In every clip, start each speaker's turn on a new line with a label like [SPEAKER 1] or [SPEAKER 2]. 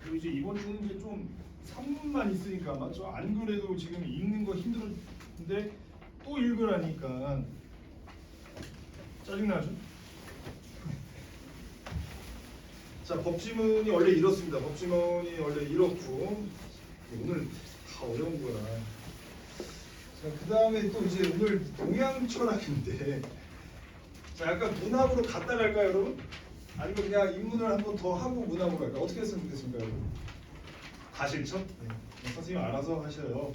[SPEAKER 1] 그리고 이제 이번 주는 이제 좀 산문만 있으니까 맞죠? 안 그래도 지금 읽는 거 힘들었는데 또 읽으라니까 짜증나죠? 자, 법지문이 원래 이렇습니다. 법지문이 원래 이렇고 오늘 다 어려운 거야. 자, 그 다음에 또 이제 오늘 동양 철학인데 자, 약간 문학으로 갔다 갈까요, 여러분? 아니면 그냥 인문을 한 번 더 하고 문학으로 갈까요? 어떻게 했으면 좋겠습니까, 여러분? 다 실천? 네. 선생님 알아서 하셔요.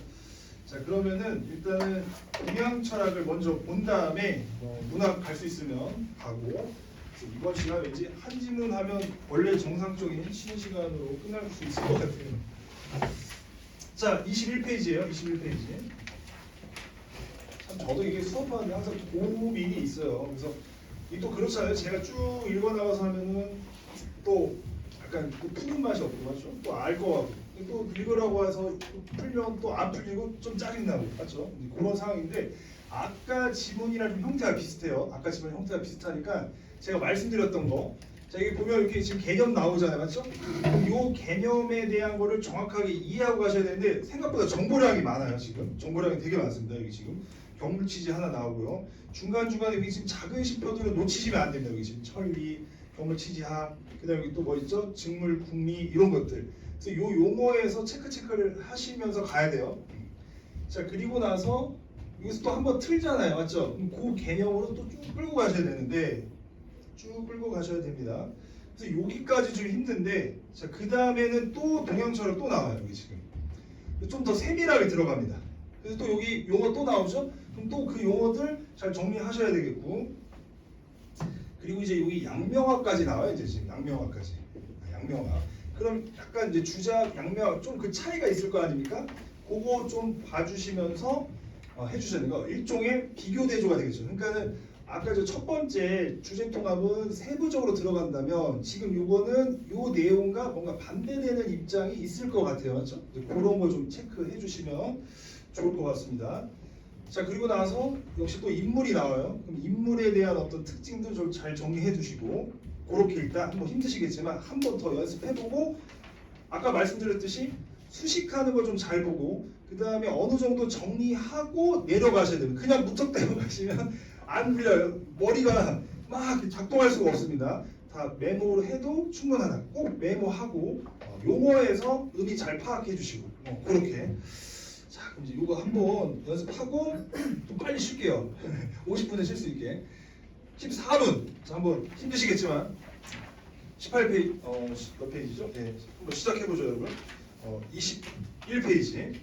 [SPEAKER 1] 자, 그러면은 일단은 동양 철학을 먼저 본 다음에 문학 갈 수 있으면 가고 이번 시간 왠지 한 지문 하면 원래 정상적인 쉬는 시간으로 끝날 수 있을 것 같아요. 자, 21페이지예요. 21페이지. 참 저도 이게 수업하는데 항상 고민이 있어요. 그래서 이게 또 그렇잖아요. 제가 쭉 읽어나가서 하면은 또 약간 또 푸는 맛이 없고 맞죠? 또 알 거 같고 또 읽으라고 해서 풀면 또 안 풀리고 좀 짜증나고 맞죠? 그런 상황인데 아까 지문이랑 좀 형태가 비슷해요. 아까 지문 형태가 비슷하니까 제가 말씀드렸던 거 자, 여기 보면 이렇게 지금 개념 나오잖아요. 맞죠? 이 개념에 대한 거를 정확하게 이해하고 가셔야 되는데 생각보다 정보량이 많아요. 지금 정보량이 되게 많습니다. 여기 지금 경물치지 하나 나오고요. 중간중간에 여기 지금 작은 시표들을 놓치시면 안 됩니다. 여기 지금 천리, 경물치지학, 그 다음에 여기 또 뭐 있죠? 직물, 국리 이런 것들. 그래서 요 용어에서 체크를 하시면서 가야 돼요. 자, 그리고 나서 여기서 또 한번 틀잖아요. 맞죠? 그럼 그 개념으로 또 쭉 끌고 가셔야 되는데 쭉 끌고 가셔야 됩니다. 그래서 여기까지 좀 힘든데 자, 그 다음에는 또 동양철학 또 나와요. 여기 지금 좀 더 세밀하게 들어갑니다. 그래서 또 여기 용어 또 나오죠? 그럼 또 그 용어들 잘 정리하셔야 되겠고 그리고 이제 여기 양명화까지 나와요. 이제 지금 양명화까지 양명화 그럼 약간 이제 주작 양명화 좀 그 차이가 있을 거 아닙니까? 그거 좀 봐주시면서 해주셔야 되는 거 일종의 비교 대조가 되겠죠. 그러니까는 아까 저 첫 번째 주제 통합은 세부적으로 들어간다면 지금 요거는 요 내용과 뭔가 반대되는 입장이 있을 것 같아요. 맞죠? 그런 거 좀 체크해 주시면 좋을 것 같습니다. 자, 그리고 나서 역시 또 인물이 나와요. 그럼 인물에 대한 어떤 특징도 좀 잘 정리해 두시고 그렇게 일단 한번 힘드시겠지만 한 번 더 연습해보고 아까 말씀드렸듯이 수식하는 거 좀 잘 보고 그 다음에 어느 정도 정리하고 내려가셔야 돼요. 그냥 무턱대고 가시면 안 풀려요. 머리가 막 작동할 수가 없습니다. 다 메모를 해도 충분하다. 꼭 메모하고 용어에서 의미 잘 파악해 주시고 그렇게 자, 그럼 이제 이거 한번 연습하고 좀 빨리 쉴게요. 50분에 쉴 수 있게 14분 자, 한번 힘드시겠지만 18페이지 몇 페이지죠? 네, 한번 시작해보죠 여러분. 21페이지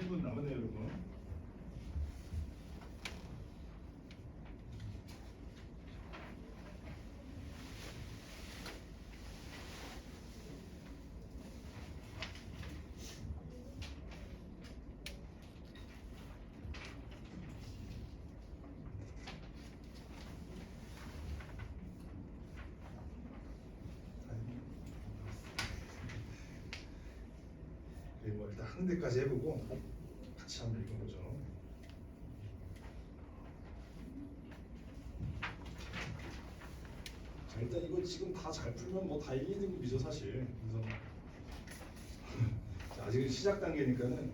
[SPEAKER 1] 1분 남았네요, 여러분. 뭐 일단 하는 데까지 해보고 같이 한번 읽어보죠. 자, 일단 이거 지금 다 잘 풀면 뭐 다 1, 2등급이죠 사실. 그래서 자, 아직은 시작 단계니까는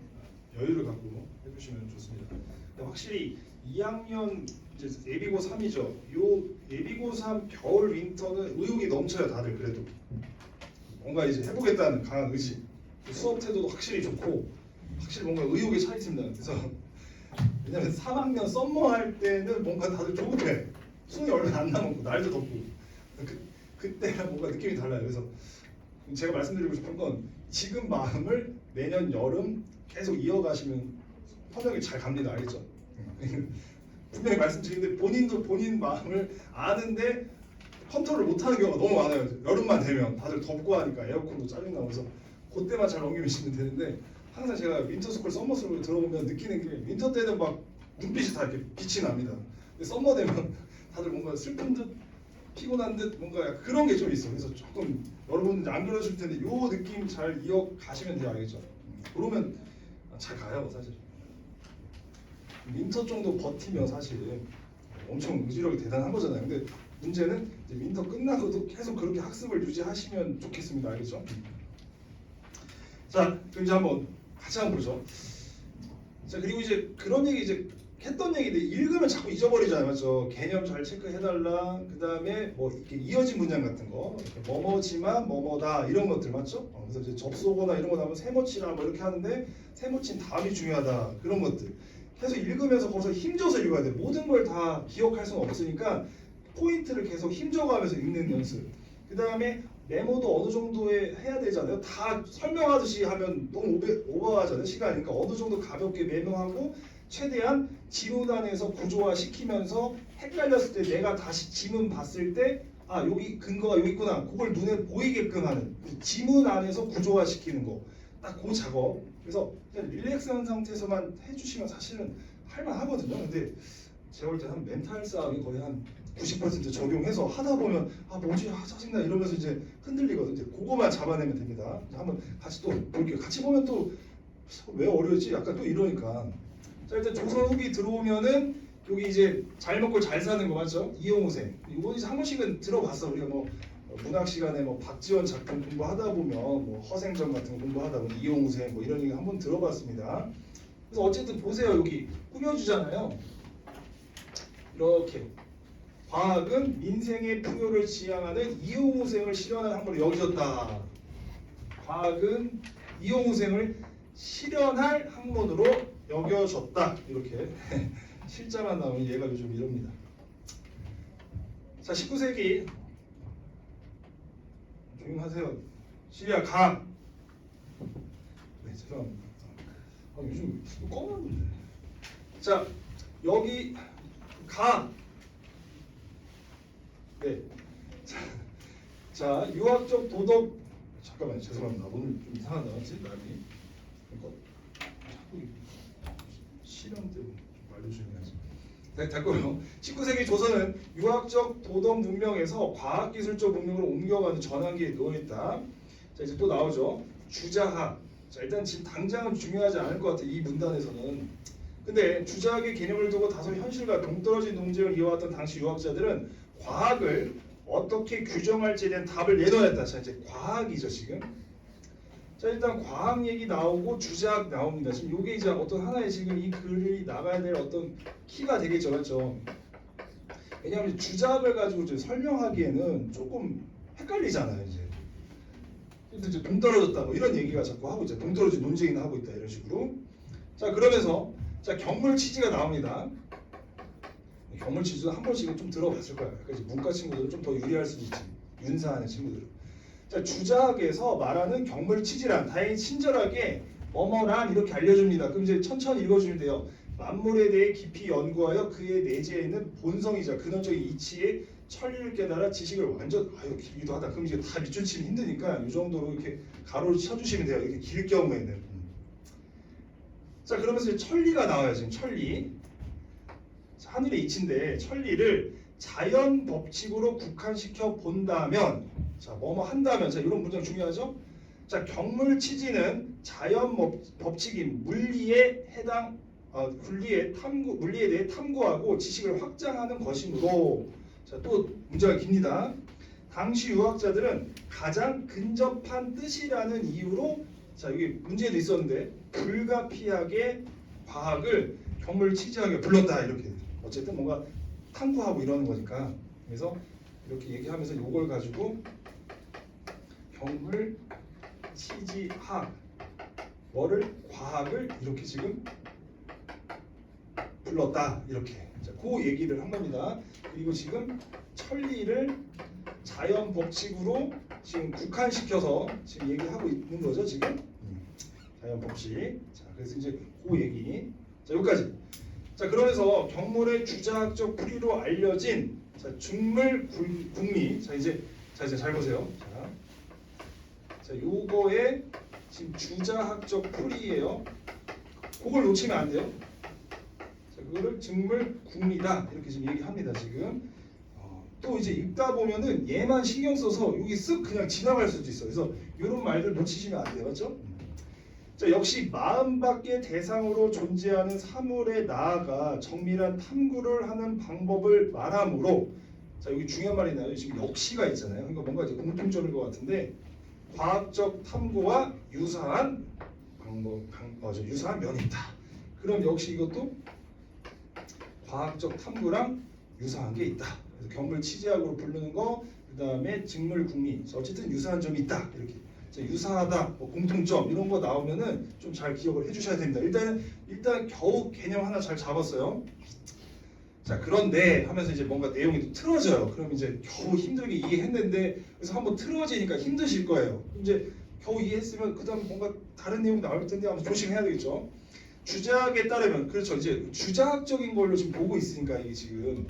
[SPEAKER 1] 여유를 갖고 해주시면 좋습니다. 근데 확실히 2학년 이제 예비고 3이죠. 요 예비고 3 겨울 윈터는 의욕이 넘쳐요 다들. 그래도 뭔가 이제 해보겠다는 강한 의지. 수업 태도도 확실히 좋고 확실히 뭔가 의욕이 차 있습니다. 그래서 왜냐면 3학년 썸머 할 때는 뭔가 다들 조급해. 수능이 얼마 안 남았고 날도 덥고 그때랑 뭔가 느낌이 달라요. 그래서 제가 말씀드리고 싶은 건 지금 마음을 내년 여름 계속 이어가시면 편하게 잘 갑니다. 알겠죠? 분명히 말씀드리는데 본인도 본인 마음을 아는데 컨트롤을 못하는 경우가 너무 많아요. 여름만 되면 다들 덥고 하니까 에어컨도 짜증나고 그래서 그때만 잘 넘기시면 되는데 항상 제가 윈터스쿨 썸머스쿨 들어보면 느끼는 게 윈터 때는 막 눈빛이 다 이렇게 빛이 납니다. 근데 썸머 되면 다들 뭔가 슬픈 듯 피곤한 듯 뭔가 약간 그런 게 좀 있어. 그래서 조금 여러분 안 그러실 텐데 요 느낌 잘 이어가시면 돼요. 알겠죠? 그러면 잘 가요 사실. 윈터 정도 버티면 사실 엄청 의지력이 대단한 거잖아요. 근데 문제는 이제 윈터 끝나고도 계속 그렇게 학습을 유지하시면 좋겠습니다. 알겠죠? 자, 그럼 이제 한번 같이 한번 보죠. 자, 그리고 이제 그런 얘기 이제 했던 얘기인데 읽으면 자꾸 잊어버리잖아요, 맞죠? 개념 잘 체크해달라. 그 다음에 뭐 이렇게 이어진 문장 같은 거, 뭐뭐지만 뭐뭐다 이런 것들 맞죠? 그래서 이제 접속어나 이런 거 나오면 세모치나 뭐 이렇게 하는데 세모치는 다음이 중요하다 그런 것들. 계속 읽으면서 거기서 힘줘서 읽어야 돼. 모든 걸 다 기억할 수는 없으니까 포인트를 계속 힘줘가면서 읽는 연습. 그 다음에 메모도 어느 정도에 해야 되잖아요. 다 설명하듯이 하면 너무 오버하잖아요. 시간이니까 어느 정도 가볍게 메모하고 최대한 지문 안에서 구조화 시키면서 헷갈렸을 때 내가 다시 지문 봤을 때 아 여기 근거가 여기 있구나. 그걸 눈에 보이게끔 하는 지문 안에서 구조화 시키는 거. 딱 그 작업. 그래서 그냥 릴렉스한 상태에서만 해주시면 사실은 할만하거든요. 근데 제가 볼 때 한 멘탈 싸움이 거의 한 90% 적용해서 하다 보면 아 뭐지 아 짜증나 이러면서 이제 흔들리거든요. 그거만 잡아내면 됩니다. 한번 같이 또 볼게요. 같이 보면 또 왜 어려웠지? 약간 또 이러니까. 자 일단 조선 후기 들어오면은 여기 이제 잘 먹고 잘 사는 거 맞죠? 이용우생. 이거 이제 한 번씩은 들어봤어. 우리가 뭐 문학 시간에 뭐 박지원 작품 공부하다 보면 뭐 허생전 같은 거 공부하다 보면 이용우생 뭐 이런 얘기 한번 들어봤습니다. 그래서 어쨌든 보세요. 여기 꾸며주잖아요. 이렇게 과학은 민생의 풍요를 지향하는 이용우생을 실현한 학문으로 여겨졌다. 과학은 이용우생을 실현할 학문으로 여겨졌다. 이렇게 실자만 나오면 얘가 요즘 이럽니다. 자, 19세기 조용하세요. 시리아 가. 네, 죄송합니다. 아, 요즘 꺼놨는데. 자, 여기 가. 네. 자, 유학적 도덕. 잠깐만요. 죄송합니다. 오늘 좀 이상하다. 날이. 그러니까 자꾸 실험 때문에 말 조심해야지. 네, 됐고요. 19세기 조선은 유학적 도덕 문명에서 과학기술적 문명으로 옮겨가는 전환기에 놓여있다. 자, 이제 또 나오죠. 주자학. 자, 일단 지금 당장은 중요하지 않을 것 같아요. 이 문단에서는. 근데 주자학의 개념을 두고 다소 현실과 동떨어진 논쟁을 이어왔던 당시 유학자들은 과학을 어떻게 규정할지에 대한 답을 내놓았다. 자, 이제 과학이죠 지금. 자, 일단 과학 얘기 나오고 주자학 나옵니다. 지금 이게 이제 어떤 하나의 지금 이 글이 나가야 될 어떤 키가 되겠죠, 맞죠? 왜냐하면 주자학을 가지고 이제 설명하기에는 조금 헷갈리잖아요, 이제. 근데 이제 동떨어졌다 뭐 이런 얘기가 자꾸 하고 이제 동떨어진 논쟁이나 하고 있다 이런 식으로. 자, 그러면서 자 경물 취지가 나옵니다. 경물 취지도 한 번씩은 좀 들어봤을 거예요. 그래서 문과 친구들은 좀 더 유리할 수도 있지. 윤사하는 친구들은. 자, 주자학에서 말하는 경물 취지란 다행히 친절하게 뭐뭐란 이렇게 알려줍니다. 그럼 이제 천천히 읽어주면 돼요. 만물에 대해 깊이 연구하여 그의 내재에 있는 본성이자 근원적인 이치의 천리를 깨달아 지식을 완전 길기도 하다. 그럼 이제 다 밑줄 치면 힘드니까 이 정도로 이렇게 가로를 쳐주시면 돼요. 이렇게 길 경우에는. 자, 그러면서 이제 천리가 나와요. 지금 천리. 자, 하늘의 이치인데 천리를 자연 법칙으로 국한시켜 본다면, 자, 뭐뭐 한다면, 자, 이런 문장 중요하죠? 자, 경물 치지는 자연 법칙인 물리에 해당 물리에 대해 탐구하고 지식을 확장하는 것이므로, 자, 또 문제가 깁니다. 당시 유학자들은 가장 근접한 뜻이라는 이유로, 자, 여기 문제도 있었는데 불가피하게 과학을 경물 치지하게 불렀다 이렇게. 어쨌든 뭔가 탐구하고 이러는 거니까. 그래서 이렇게 얘기하면서 이걸 가지고 경물 치지학 뭐를 과학을 이렇게 지금 불렀다 이렇게. 자, 그 얘기를 한 겁니다. 그리고 지금 천리를 자연 법칙으로 지금 국한시켜서 지금 얘기하고 있는 거죠 지금. 자연 법칙. 자, 그래서 이제 그 얘기. 자, 여기까지. 자, 그러면서 경물의 주자학적 풀이로 알려진 자, 중물 국리. 자, 이제 잘 보세요. 자, 요거의 지금 주자학적 풀이예요. 그걸 놓치면 안 돼요. 자, 그거를 증물 국리다 이렇게 지금 얘기합니다 지금. 또 이제 읽다 보면은 얘만 신경 써서 여기 쓱 그냥 지나갈 수도 있어요. 그래서 이런 말들 놓치시면 안 돼요, 맞죠? 자, 역시 마음밖의 대상으로 존재하는 사물에 나아가 정밀한 탐구를 하는 방법을 말하므로, 자, 여기 중요한 말이 나요. 지금 역시가 있잖아요. 그러니까 뭔가 이제 공통점일 것 같은데, 과학적 탐구와 유사한 유사한 면이 있다. 그럼 역시 이것도 과학적 탐구랑 유사한 게 있다. 그래서 경물 치지학으로 부르는 거, 그 다음에 직물 국리, 어쨌든 유사한 점이 있다. 이렇게. 자, 유사하다, 뭐 공통점 이런 거 나오면은 좀 잘 기억을 해주셔야 됩니다. 일단 겨우 개념 하나 잘 잡았어요. 자, 그런데 하면서 이제 뭔가 내용이 또 틀어져요. 그럼 이제 겨우 힘들게 이해했는데, 그래서 한번 틀어지니까 힘드실 거예요. 이제 겨우 이해했으면 그다음 뭔가 다른 내용 나올 텐데 아마 조심해야 되겠죠. 주자학에 따르면, 그렇죠, 이제 주자학적인 걸로 지금 보고 있으니까 이게 지금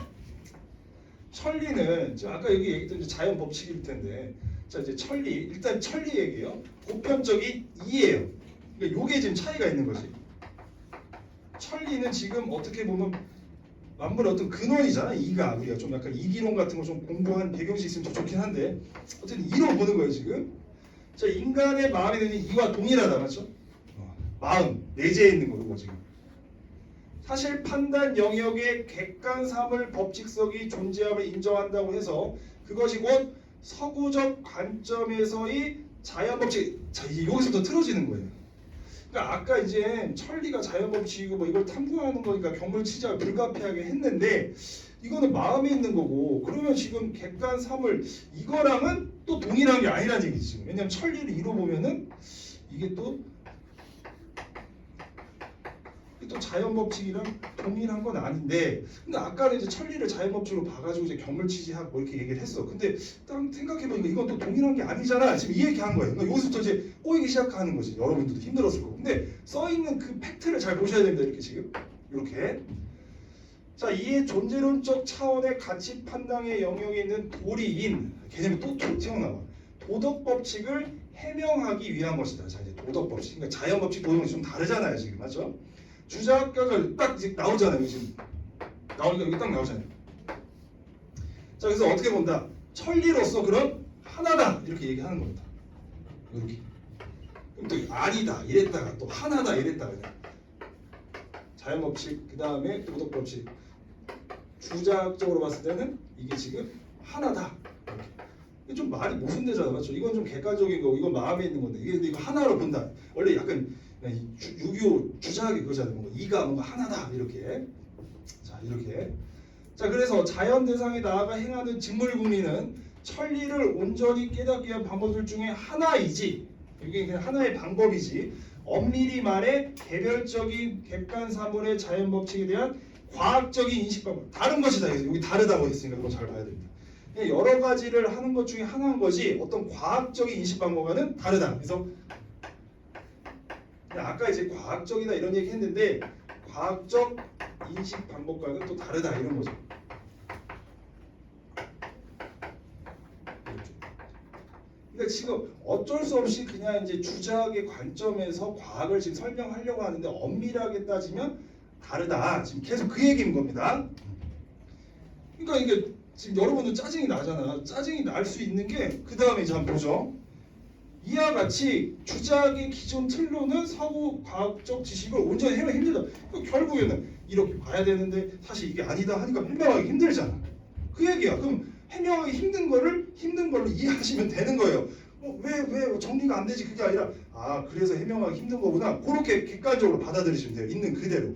[SPEAKER 1] 천리는 지금 아까 여기 얘기했던 이제 자연 법칙일 텐데, 자, 이제 천리, 일단 천리 얘기예요. 보편적인 이예요. 그러니까 요게 지금 차이가 있는 거지. 천리는 지금 어떻게 보면 만물의 어떤 근원이잖아. 이가 우리가 좀 약간 이기론 같은 거 좀 공부한 배경지 있으면 좀 좋긴 한데, 어쨌든 이로 보는 거예요 지금. 자, 인간의 마음이 되는 이와 동일하다, 맞죠? 마음 내재해 있는 거고 지금. 사실 판단 영역에 객관사물 법칙성이 존재함을 인정한다고 해서 그것이 곧 서구적 관점에서의 자연 법칙. 자, 이제 여기서부터 틀어지는 거예요. 그러니까 아까 이제 천리가 자연 법칙이고 뭐 이걸 탐구하는 거니까 경물 치지학을 불가피하게 했는데, 이거는 마음에 있는 거고, 그러면 지금 객관 사물 이거랑은 또 동일한 게 아니라는 얘기지 지금. 왜냐면 천리를 이루 보면은 이게 또 자연 법칙이랑 동일한 건 아닌데, 근데 아까는 이제 천리를 자연 법칙으로 봐가지고 이제 경물 치지학 뭐 이렇게 얘기를 했어. 근데 딱 생각해보니까 이건 또 동일한 게 아니잖아. 지금 이 얘기 한 거예요. 그러니까 여기서부터 이제 꼬이기 시작하는 거지. 여러분들도 힘들었을 거고. 근데 써 있는 그 팩트를 잘 보셔야 됩니다. 이렇게 지금 이렇게. 자, 이에 존재론적 차원의 가치 판단의 영역에 있는 도리인 개념이 또 튀어나와. 도덕 법칙을 해명하기 위한 것이다. 자, 이제 도덕 법칙. 그러니까 자연 법칙, 도덕 법칙 좀 다르잖아요, 지금 맞죠? 주자학과가 딱 이제 나오잖아요. 지금 나오니까 여기 딱 나오잖아요. 자, 그래서 어떻게 본다? 천리로서 그런 하나다 이렇게 얘기하는 겁니다. 이렇게. 그럼 또 아니다 이랬다가 또 하나다 이랬다가 자연 법칙, 그 다음에 도덕 법칙. 주자학적으로 봤을 때는 이게 지금 하나다. 이게 좀 말이 모순되잖아, 맞죠? 이건 좀 객관적인 거고 이건 마음에 있는 건데, 이게 이거 하나로 본다. 원래 약간 6.25 주자학이 그거잖아요. 뭔가 이가 뭔가 하나다 이렇게. 자, 이렇게. 자, 그래서 자연 대상에 나아가 행하는 직물국리는 천리를 온전히 깨닫기 위한 방법들 중에 하나이지. 이게 그냥 하나의 방법이지. 엄밀히 말해 개별적인 객관 사물의 자연 법칙에 대한 과학적인 인식 방법 다른 것이다. 여기 다르다고 했으니까 이거 잘 봐야 됩니다. 여러 가지를 하는 것 중에 하나인 거지 어떤 과학적인 인식 방법과는 다르다. 그래서 아까 이제 과학적이다 이런 얘기 했는데 과학적 인식 방법과는 또 다르다 이런 거죠. 그러니까 지금 어쩔 수 없이 그냥 이제 주자학의 관점에서 과학을 지금 설명하려고 하는데 엄밀하게 따지면 다르다. 지금 계속 그 얘기인 겁니다. 그러니까 이게 지금 여러분도 짜증이 나잖아. 짜증이 날 수 있는 게 그 다음에 이제 한번 보죠. 이와 같이 주자학의 기존 틀로는 서구 과학적 지식을 온전히 해내기 힘들다. 결국에는 이렇게 봐야 되는데 사실 이게 아니다 하니까 해명하기 힘들잖아. 그 얘기야. 그럼 해명하기 힘든 걸로 이해하시면 되는 거예요. 왜 정리가 안 되지? 그게 아니라 그래서 해명하기 힘든 거구나. 그렇게 객관적으로 받아들이시면 돼요. 있는 그대로.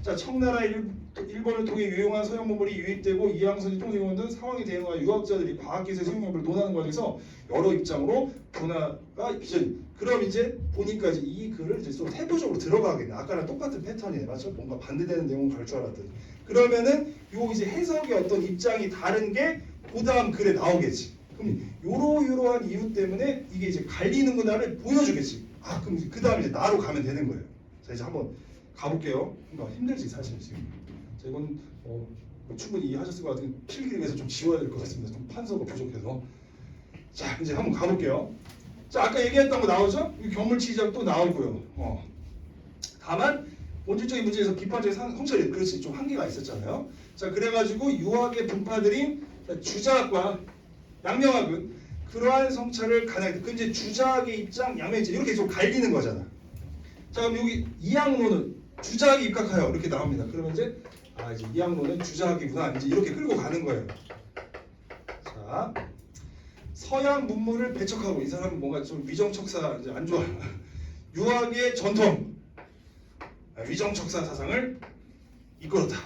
[SPEAKER 1] 자, 청나라 일본을 통해 유용한 서양 문물이 유입되고 이항선이 통일된 상황에 대응하여 유학자들이 과학기술 생명을 논하는 과정에서 여러 입장으로 분화가 비전. 그럼 이제 보니까 이제 이 글을 이제 좀 세부적으로 들어가겠네. 아까랑 똑같은 패턴이네, 맞죠? 뭔가 반대되는 내용을 갈 줄 알았더니. 그러면은 요 이제 해석의 어떤 입장이 다른 게 그 다음 글에 나오겠지. 그럼 요러한 이유 때문에 이게 이제 갈리는구나를 보여주겠지. 그럼 그 다음 이제 나로 가면 되는 거예요. 자, 이제 한번 가볼게요. 그러니까 힘들지 사실 지금. 자, 이건 충분히 이해하셨을 것 같은데 필기를 위해서 좀 지워야 될 것 같습니다. 좀 판서가 부족해서. 자, 이제 한번 가볼게요. 자, 아까 얘기했던 거 나오죠? 경물치지학 또 나오고요. 다만 본질적인 문제에서 비판적인 성찰이 그렇지 좀 한계가 있었잖아요. 자, 그래가지고 유학의 분파들인 주자학과 양명학은 그러한 성찰을 가능하게. 그 이제 주자학의 입장, 양명의 입장 이렇게 좀 갈리는 거잖아. 자, 그럼 여기 이항로는 주자학에 입각하여 이렇게 나옵니다. 그러면 이제 이제 이항로는 주자학이구나 이제 이렇게 끌고 가는 거예요. 자, 서양 문물을 배척하고 이 사람은 뭔가 좀 위정척사 이제 안 좋아. 유학의 전통 위정척사 사상을 이끌었다.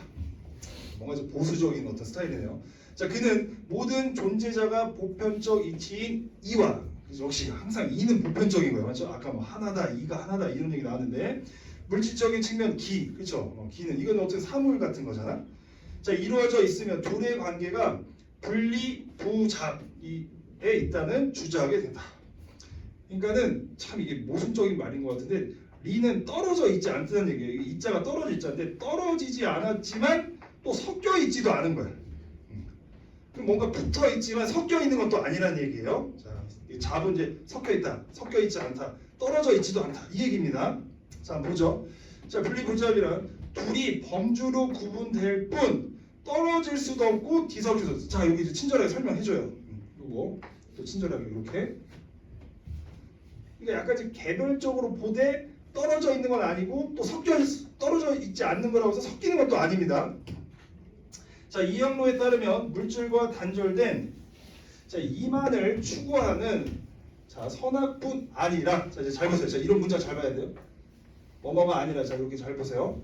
[SPEAKER 1] 뭔가 좀 보수적인 어떤 스타일이네요. 자, 그는 모든 존재자가 보편적 이치인 이와 역시 항상 이는 보편적인 거예요, 맞죠? 아까 뭐 하나다, 이가 하나다 이런 얘기 나왔는데 물질적인 측면 기, 그렇죠? 기는 이건 어떤 사물 같은 거잖아. 자, 이루어져 있으면 둘의 관계가 분리 부작에 있다는 주장하게 된다. 그러니까는 참 이게 모순적인 말인 것 같은데 리는 떨어져 있지 않다는 얘기예요. 이자가 떨어져 있지 않는데 떨어지지 않았지만 또 섞여 있지도 않은 거야. 그럼 뭔가 붙어 있지만 섞여 있는 것도 아니란 얘기예요. 자, 잡은 이제 섞여 있다, 섞여 있지 않다, 떨어져 있지도 않다 이 얘기입니다. 자, 한번 보죠. 자, 분리불잡이란 둘이 범주로 구분될 뿐 떨어질 수도 없고 뒤섞일 수도 없어. 자, 여기 이제 친절하게 설명해줘요. 요거 또 친절하게 이렇게. 그러니까 약간 좀 개별적으로 보되 떨어져 있는 건 아니고 또 떨어져 있지 않는 거라고 해서 섞이는 것도 아닙니다. 자, 이항로에 따르면 물질과 단절된 이만을 추구하는 선악뿐 아니라 이제 잘 보세요. 자, 이런 문장 잘 봐야 돼요. 뭐뭐가 아니라 자, 이렇게 잘 보세요.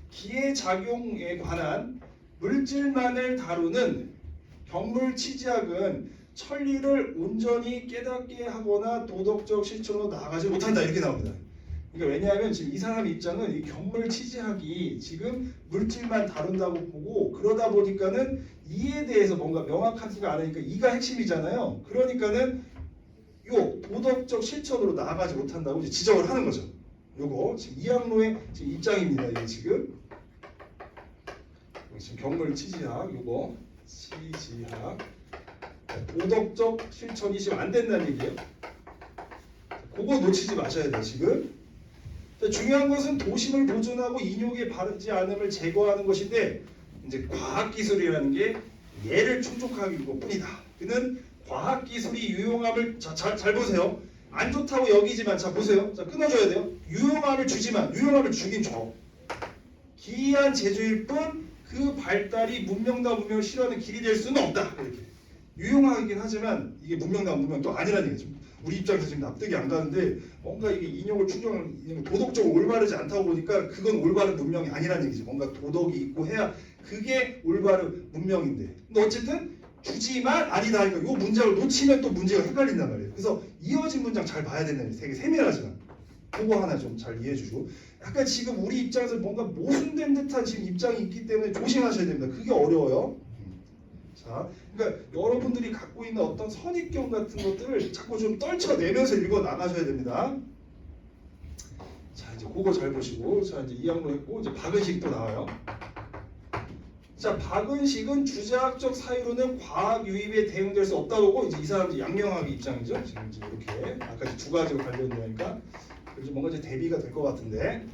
[SPEAKER 1] 기의 작용에 관한 물질만을 다루는 경물치지학은 천리를 온전히 깨닫게 하거나 도덕적 실천으로 나아가지 못한다 이렇게 나옵니다. 그러니까 왜냐하면 지금 이 사람 입장은 이 경물치지학이 지금 물질만 다룬다고 보고 그러다 보니까는 이에 대해서 뭔가 명확하지가 않으니까 이가 핵심이잖아요. 그러니까는 요 도덕적 실천으로 나아가지 못한다고 이제 지적을 하는 거죠. 요거 지금 이항로의 지금 입장입니다. 이게 지금 경물치지학 요거 치지학 도덕적 실천이 지금 안 된다는 얘기예요. 그거 놓치지 마셔야 돼요. 지금. 중요한 것은 도심을 보존하고 인욕에 바르지 않음을 제거하는 것인데 이제 과학기술이라는 게 얘를 충족하기 뿐이다. 그는 과학기술이 유용함을 잘 보세요. 안 좋다고 여기지만 자 보세요. 자, 끊어줘야 돼요. 유용함을 주지만 유용함을 주긴 줘. 기이한 재주일 뿐 그 발달이 문명과 문명을 싫어하는 길이 될 수는 없다. 이렇게. 유용하긴 하지만 이게 문명과 문명도 아니라는 얘기죠. 우리 입장에서 지금 납득이 안 가는데 뭔가 이게 인용을 충족하는 도덕적으로 올바르지 않다고 보니까 그건 올바른 문명이 아니라는 얘기죠. 뭔가 도덕이 있고 해야 그게 올바른 문명인데. 근데 어쨌든 주지만 아니다 하니까 이 문장을 놓치면 또 문제가 헷갈린단 말이에요. 그래서 이어진 문장 잘 봐야 된다는 얘기예요. 되게 세밀하지만 그거 하나 좀 잘 이해해 주시고 약간 지금 우리 입장에서 뭔가 모순된 듯한 지금 입장이 있기 때문에 조심하셔야 됩니다. 그게 어려워요. 자, 그러니까 여러분들이 갖고 있는 어떤 선입견 같은 것들을 자꾸 좀 떨쳐내면서 읽어 나가셔야 됩니다. 이제 그거 잘 보시고, 자 이제 이항로 했고 이제 박은식 또 나와요. 자, 박은식은 주자학적 사유로는 과학 유입에 대응될 수 없다고 보고 이제 이 사람이 양명학의 입장이죠. 지금 이제 이렇게 아까 이제 두 가지로 관련되니까 이제 뭔가 이제 대비가 될 것 같은데.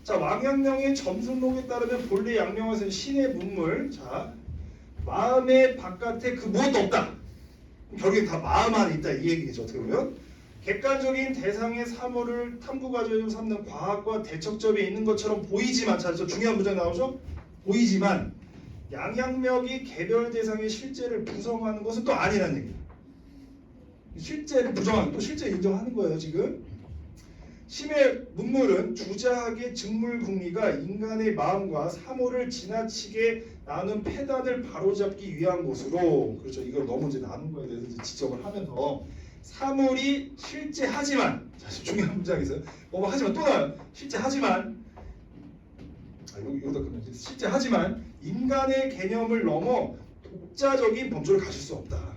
[SPEAKER 1] 자, 왕양명의 점승록에 따르면 본래 양명에서는 신의 문물, 자 마음의 바깥에 그 무엇도 없다. 결국엔 다 마음 안에 있다 이 얘기죠. 어떻게 보면 객관적인 대상의 사물을 탐구 과정으로 삼는 과학과 대척점에 있는 것처럼 보이지만, 자, 저 중요한 문장 나오죠? 보이지만 양양명이 개별 대상의 실제를 부정하는 것은 또 아니라는 얘기예요. 실제를 부정하는, 또 실제 인정하는 거예요 지금. 심의 문물은 주자학의 직물궁리가 인간의 마음과 사물을 지나치게 나눈 패단을 바로잡기 위한 것으로, 그렇죠, 이걸 너무 이제 나눈 거에 대해서 이제 지적을 하면서 사물이 실제하지만, 자, 중요한 문장에서 뭐 하지만 또 나와요. 실제하지만, 여기다 끝나죠. 실제하지만 인간의 개념을 넘어 독자적인 범주를 가질 수 없다.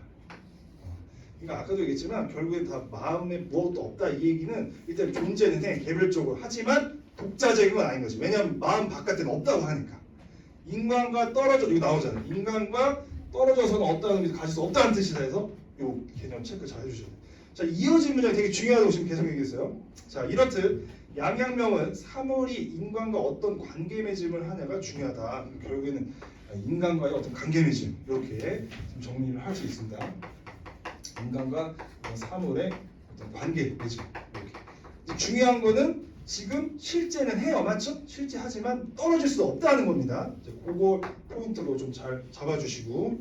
[SPEAKER 1] 그러니까 아까도 얘기했지만 결국엔 다 마음에 무엇도 없다 이 얘기는 일단 존재는 해 개별적으로, 하지만 독자적인 건 아닌 거지. 왜냐하면 마음 바깥에는 없다고 하니까. 인간과 떨어져, 이거 나오잖아요. 인간과 떨어져서는 없다는 의미에서 가질 수 없다는 뜻이다 해서 이 개념 체크 잘 해주셔야 돼요. 자, 이어진 문장이 되게 중요하다고 지금 계속 얘기했어요. 자, 이렇듯 양양명은 사물이 인간과 어떤 관계 맺음을 하냐가 중요하다. 결국에는 인간과의 어떤 관계 맺음, 이렇게 좀 정리를 할 수 있습니다. 인간과 사물의 어떤 관계 맺음, 이렇게. 중요한 거는 지금 실제는 해요, 맞죠? 실제하지만 떨어질 수 없다는 겁니다. 이제 그거 포인트로 좀 잘 잡아주시고,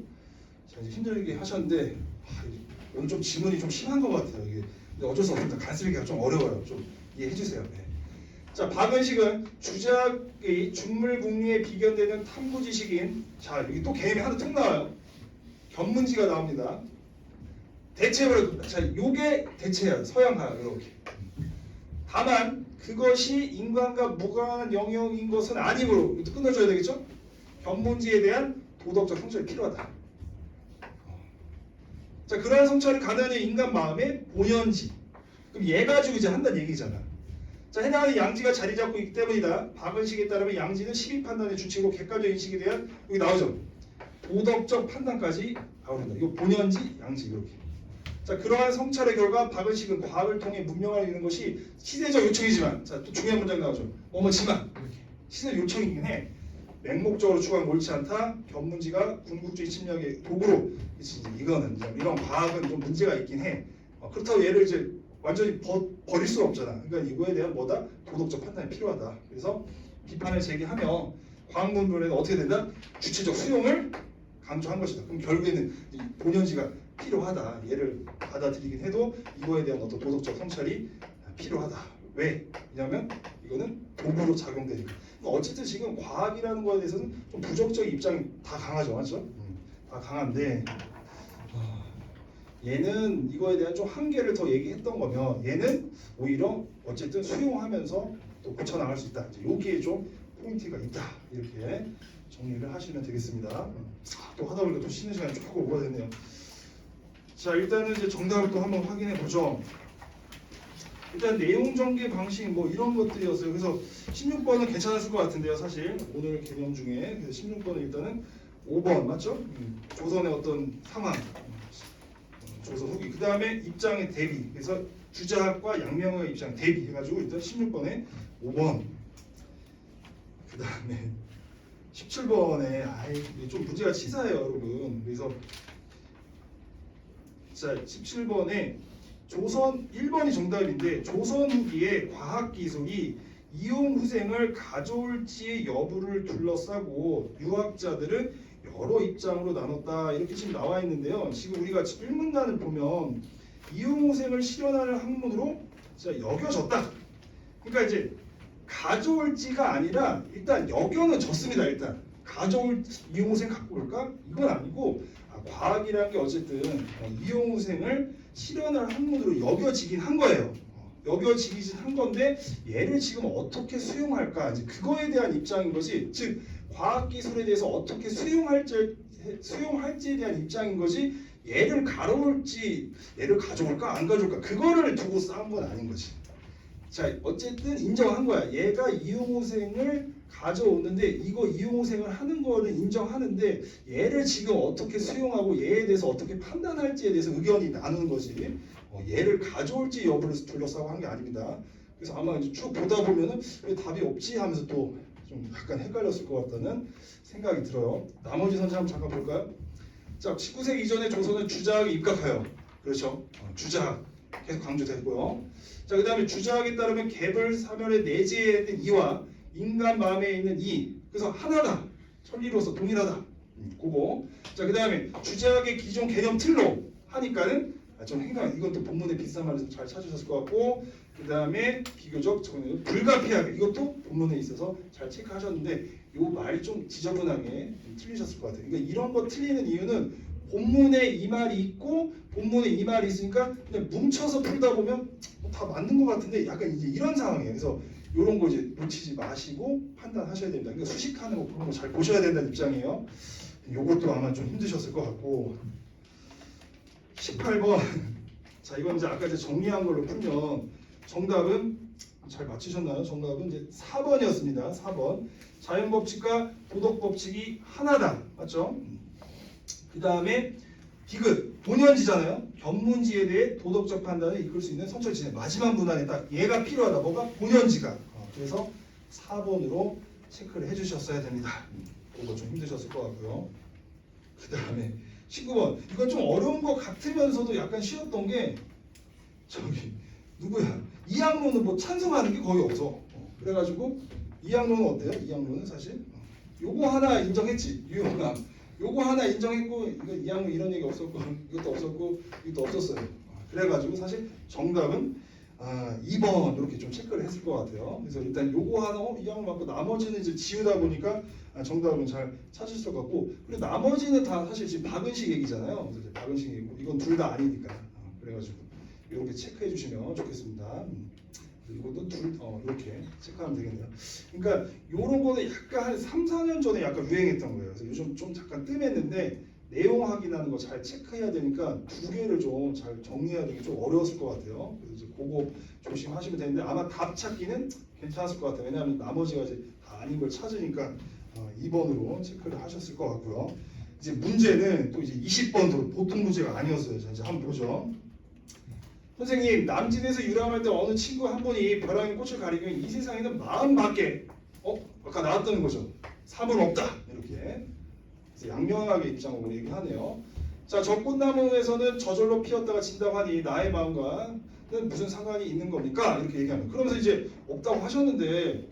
[SPEAKER 1] 자, 이제 힘들게 하셨는데 오늘 좀 지문이 좀 심한 것 같아요. 이게 근데 어쩔 수 없습니다. 간쓰기가 좀 어려워요. 좀 이해해 주세요. 네. 자, 박은식은 주자의 중물궁리에 비견되는 탐구 지식인, 자 여기 또 개념이 하나 툭 나와요. 견문지가 나옵니다. 대체해버려. 자, 요게 대체야. 서양화 이렇게. 다만 그것이 인간과 무관한 영역인 것은 아니므로, 이것도 끊어줘야 되겠죠? 견문지에 대한 도덕적 성찰이 필요하다. 자, 그러한 성찰이 가능한 인간 마음의 본연지. 그럼 얘 가지고 이제 한다는 얘기잖아. 자, 해당하는 양지가 자리 잡고 있기 때문이다. 박은식에 따르면 양지는 시비 판단의 주체고 객관적 인식에 대한, 여기 나오죠. 도덕적 판단까지 나오는다. 이거 본연지, 양지 이렇게. 자, 그러한 성찰의 결과 박은식은 과학을 통해 문명을 이루는 것이 시대적 요청이지만, 자, 또 중요한 문장 나오죠. 뭐지만 이렇게 시대 요청이긴 해. 맹목적으로 추구한 옳지 않다. 견문지가 군국주의 침략의 도구로, 이거는 이런 과학은 좀 문제가 있긴 해. 그렇다고 얘를 이제 완전히 버릴 수는 없잖아. 그러니까 이거에 대한 뭐다? 도덕적 판단이 필요하다. 그래서 비판을 제기하며 과학 문물에는 어떻게 된다? 주체적 수용을 강조한 것이다. 그럼 결국에는 본연지가 필요하다. 얘를 받아들이긴 해도 이거에 대한 어떤 도덕적 성찰이 필요하다. 왜? 왜냐하면 이거는 도구로 작용되니까. 어쨌든 지금 과학이라는 거에 대해서는 좀 부정적인 입장이 다 강하죠, 맞죠? 다 강한데 얘는 이거에 대한 좀 한계를 더 얘기했던 거면, 얘는 오히려 어쨌든 수용하면서 또 고쳐나갈 수 있다. 이제 여기에 좀 포인트가 있다. 이렇게 정리를 하시면 되겠습니다. 또 하다 보니까 또 쉬는 시간이 조금 오버됐네요. 자, 일단은 이제 정답을 또 한번 확인해 보죠. 일단 내용 전개 방식 뭐 이런 것들이었어요. 그래서 16번은 괜찮았을 것 같은데요. 사실 오늘 개념 중에. 그래서 16번은 일단은 5번 맞죠? 조선의 어떤 상황, 조선 후기. 그 다음에 입장의 대비. 그래서 주자학과 양명의 입장 대비 해가지고 일단 16번에 5번. 그 다음에 17번에 좀 문제가 치사해요, 여러분. 그래서 자, 17번에 조선 1번이 정답인데, 조선 후기에 과학기술이 이용후생을 가져올지의 여부를 둘러싸고 유학자들은 여러 입장으로 나눴다. 이렇게 지금 나와 있는데요. 지금 우리가 1문단을 보면 이용후생을 실현하는 학문으로 여겨졌다. 그러니까 이제 가져올지가 아니라 일단 여겨는 졌습니다. 일단 가져올 이용후생 갖고 올까? 이건 아니고 과학이라는 게 어쨌든 이용후생을 실현할 학문으로 여겨지긴 한 거예요. 여겨지긴 한 건데 얘를 지금 어떻게 수용할까? 이제 그거에 대한 입장인 거지. 즉 과학기술에 대해서 어떻게 수용할지에 대한 입장인 거지. 얘를 가져올지, 얘를 가져올까 안 가져올까 그거를 두고 싸운 건 아닌 거지. 자, 어쨌든 인정한 거야. 얘가 이용호생을 가져오는데 이거 이용호생을 하는 거는 인정하는데 얘를 지금 어떻게 수용하고 얘에 대해서 어떻게 판단할지에 대해서 의견이 나누는 거지. 얘를 가져올지 여부를 둘러싸고 한 게 아닙니다. 그래서 아마 이제 쭉 보다 보면은 왜 답이 없지 하면서 또 좀 약간 헷갈렸을 것 같다는 생각이 들어요. 나머지 선지 한번 잠깐 볼까요? 자, 19세기 이전에 조선은 주자학에 입각하여, 그렇죠? 주자학 계속 강조됐고요. 자, 그 다음에 주자학에 따르면 개별 사멸의 내재에 있는 이와 인간 마음에 있는 이, 그래서 하나다, 천리로서 동일하다. 그거. 자, 그 다음에 주자학의 기존 개념 틀로 하니까는 좀 헷갈려. 이건 또 본문의 비슷한 말에서 잘 찾으셨을 것 같고, 그 다음에 비교적 저는 불가피하게, 이것도 본문에 있어서 잘 체크하셨는데 이 말이 좀 지저분하게 좀 틀리셨을 것 같아요. 그러니까 이런 거 틀리는 이유는 본문에 이 말이 있고 본문에 이 말이 있으니까 그냥 뭉쳐서 풀다 보면 다 맞는 것 같은데 약간 이제 이런 상황이에요. 그래서 이런 거 이제 놓치지 마시고 판단하셔야 됩니다. 그러니까 수식하는 거 그런 거 잘 보셔야 된다는 입장이에요. 이것도 아마 좀 힘드셨을 것 같고. 18번. 자, 이건 이제 아까 이제 정리한 걸로 풀면 정답은 잘 맞추셨나요? 정답은 이제 4번이었습니다. 4번. 자연법칙과 도덕법칙이 하나다. 맞죠? 그 다음에 디귿. 본연지잖아요. 견문지에 대해 도덕적 판단을 이끌 수 있는 선철지네. 마지막 문안에 딱 얘가 필요하다. 뭐가? 본연지가. 그래서 4번으로 체크를 해주셨어야 됩니다. 그거 좀 힘드셨을 것 같고요. 그 다음에 19번. 이건 좀 어려운 것 같으면서도 약간 쉬웠던 게 저기 누구야? 이양로는 뭐 찬성하는 게 거의 없어. 그래가지고 이양로는 어때요? 이양로는 사실 요거 하나 인정했지. 유용남. 요거 하나 인정했고 이거 이양로 이런 얘기 없었고 이것도 없었고 이것도 없었어요. 그래가지고 사실 정답은 2번 이렇게 좀 체크를 했을 것 같아요. 그래서 일단 요거 하나 이양로 맞고 나머지는 이제 지우다 보니까 정답은 잘 찾을 것 같고 그리고 나머지는 다 사실 지금 박은식 얘기잖아요. 그래서 이제 박은식 얘기고 이건 둘 다 아니니까 그래가지고 이렇게 체크해 주시면 좋겠습니다. 이것도 이렇게 체크하면 되겠네요. 그러니까 이런 거는 약간 한 3, 4년 전에 약간 유행했던 거예요. 그래서 요즘 좀 잠깐 뜸했는데 내용 확인하는 거 잘 체크해야 되니까 두 개를 좀 잘 정리해야 되는 게 좀 어려웠을 것 같아요. 그래서 이제 그거 조심하시면 되는데 아마 답 찾기는 괜찮았을 것 같아요. 왜냐하면 나머지가 이제 다 아닌 걸 찾으니까 2번으로 체크를 하셨을 것 같고요. 이제 문제는 또 이제 20번도 보통 문제가 아니었어요. 자, 이제 한번 보죠. 선생님, 남진에서 유람할 때 어느 친구 한 분이 벼랑의 꽃을 가리면 이 세상에는 마음밖에 아까 나왔다는 거죠. 사물 없다. 이렇게 그래서 양명하게 입장으로 얘기하네요. 자, 저 꽃나무에서는 저절로 피었다가 진다고 하니 나의 마음과는 무슨 상관이 있는 겁니까? 이렇게 얘기하는. 그러면서 이제 없다고 하셨는데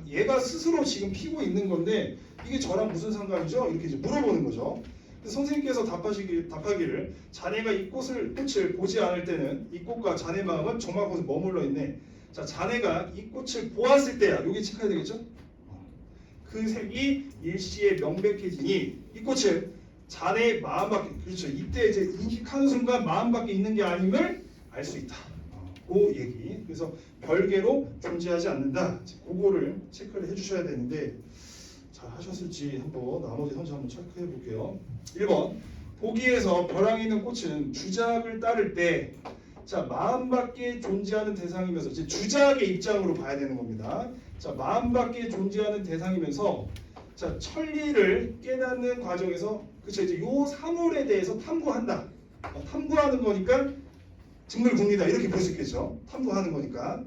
[SPEAKER 1] 얘가 스스로 지금 피고 있는 건데 이게 저랑 무슨 상관이죠? 이렇게 이제 물어보는 거죠. 선생님께서 답하기를 자네가 이 꽃을 보지 않을 때는 이 꽃과 자네 마음은 정말 곳에 머물러 있네. 자, 자네가 이 꽃을 보았을 때야. 여기 체크해야 되겠죠? 그 색이 일시에 명백해지니 이 꽃을 자네의 마음밖에 그렇죠. 이때 이제 인식하는 순간 마음밖에 있는 게 아님을 알 수 있다. 그 얘기. 그래서 별개로 존재하지 않는다. 그거를 체크를 해주셔야 되는데. 잘 하셨을지 한번 나머지 선지 한번 체크해 볼게요. 1번 보기에서 벼랑에 있는 꽃은 주작을 따를 때 자 마음밖에 존재하는 대상이면서 이제 주작의 입장으로 봐야 되는 겁니다. 자 마음밖에 존재하는 대상이면서 자 천리를 깨닫는 과정에서 그쵸 이제 요 사물에 대해서 탐구한다. 탐구하는 거니까 직물국리다 이렇게 볼 수 있겠죠. 탐구하는 거니까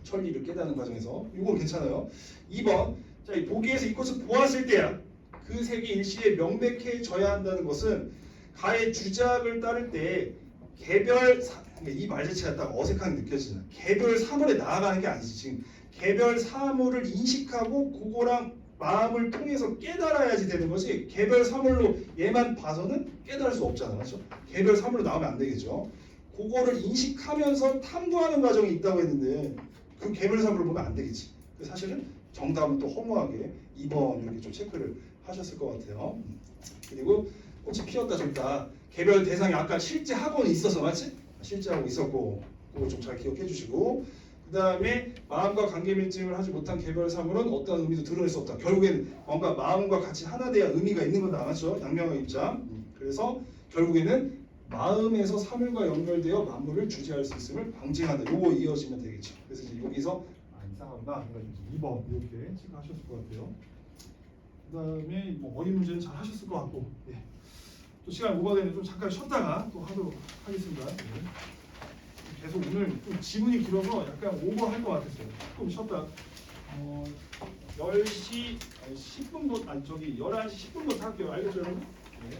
[SPEAKER 1] 천리를 깨닫는 과정에서 이건 괜찮아요. 2번 자, 이 보기에서 이 꽃을 보았을 때야 그 색이 일시에 명백해져야 한다는 것은 가의 주작을 따를 때 개별 이 말 자체가 딱 어색하게 느껴지잖아. 개별 사물에 나아가는 게 아니지. 지금 개별 사물을 인식하고 그거랑 마음을 통해서 깨달아야지 되는 거지. 개별 사물로 얘만 봐서는 깨달을 수 없잖아, 그렇죠? 개별 사물로 나오면 안 되겠죠. 그거를 인식하면서 탐구하는 과정이 있다고 했는데 그 개별 사물을 보면 안 되겠지. 사실은 정답은 또 허무하게 2번 이렇게 좀 체크를 하셨을 것 같아요. 그리고 꽃이 피었다 졌다. 개별 대상이 아까 실제 학원이 있어서 맞지? 실제 하고 있었고 그거 좀 잘 기억해 주시고 그 다음에 마음과 관계 밀증을 하지 못한 개별 사물은 어떠한 의미도 드러낼 수 없다. 결국에는 뭔가 마음과 같이 하나 돼야 의미가 있는 건 나왔죠. 양명의 입장. 그래서 결국에는 마음에서 사물과 연결되어 만물을 주재할 수 있음을 방증한다. 요거 이어지면 되겠죠. 그래서 이제 여기서 이상하구나. 그러니까 이제 2번 이렇게 체크하셨을 것 같아요. 그다음에 뭐 어휘 문제는 잘 하셨을 것 같고, 예. 또 시간 오버되는데 좀 잠깐 쉬었다가 또 하도록 하겠습니다. 예. 계속 오늘 좀 지문이 길어서 약간 오버할 것 같았어요. 조금 쉬었다. 10시 10분부터 아니 저기 11시 10분부터 할게요. 알겠죠, 여러분? 네.